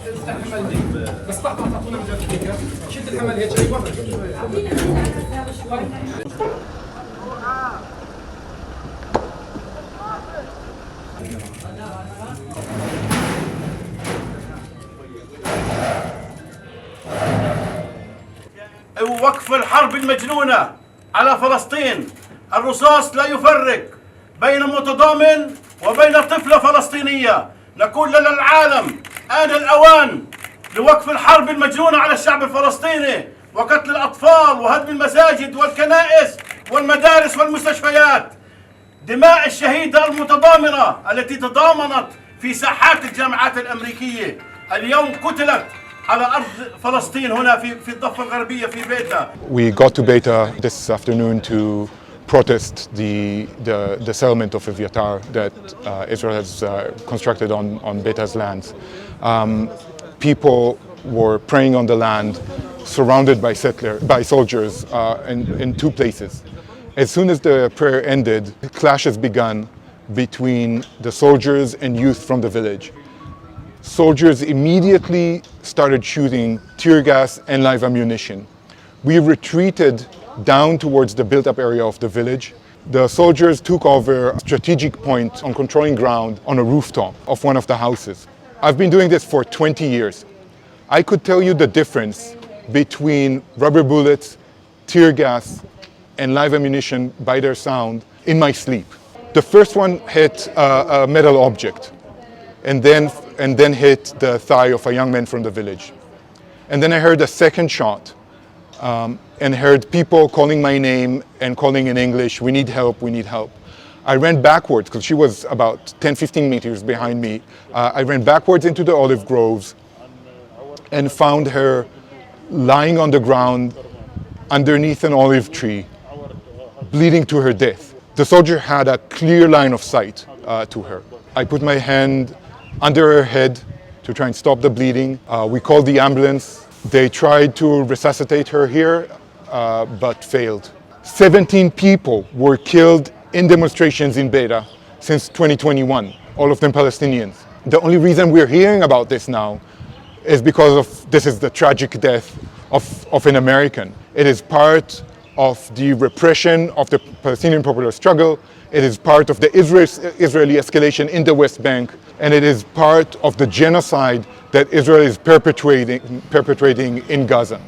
افتح الحمل دي بس بعد ما تعطونا مجال الكيكه شد الحمل هيك ايوه وقف الحرب المجنونة على فلسطين. الرصاص لا يفرق بين متضامن وبين طفلة فلسطينية. نقول للعالم آن الأوان لوقف الحرب المجنونة على الشعب الفلسطيني وقتل الأطفال وهدم المساجد والكنائس والمدارس والمستشفيات. دماء الشهيدة المتضامنة التي تضامنت في ساحات الجامعات الأمريكية اليوم قتلت على أرض فلسطين هنا في الضفة الغربية في بيتا. We got to Beita this afternoon to protest the settlement of Eviatar that Israel has constructed on Beita's lands. People were praying on the land, surrounded by soldiers in two places. As soon as the prayer ended, clashes began between the soldiers and youth from the village. Soldiers immediately started shooting tear gas and live ammunition. We retreated down towards the built-up area of the village. The soldiers took over a strategic point on controlling ground on a rooftop of one of the houses. I've been doing this for 20 years. I could tell you the difference between rubber bullets, tear gas, and live ammunition by their sound in my sleep. The first one hit a metal object and then hit the thigh of a young man from the village. And then I heard a second shot and heard people calling my name and calling in English, "We need help, we need help." I ran backwards because she was about 10-15 meters behind me. I ran backwards into the olive groves and found her lying on the ground underneath an olive tree, bleeding to her death. The soldier had a clear line of sight to her. I put my hand under her head to try and stop the bleeding. We called the ambulance. They tried to resuscitate her here, but failed. 17 people were killed in demonstrations in Beita since 2021, all of them Palestinians. The only reason we're hearing about this now is because this is the tragic death of an American. It is part of the repression of the Palestinian popular struggle. It is part of the Israeli escalation in the West Bank, and it is part of the genocide that Israel is perpetrating in Gaza.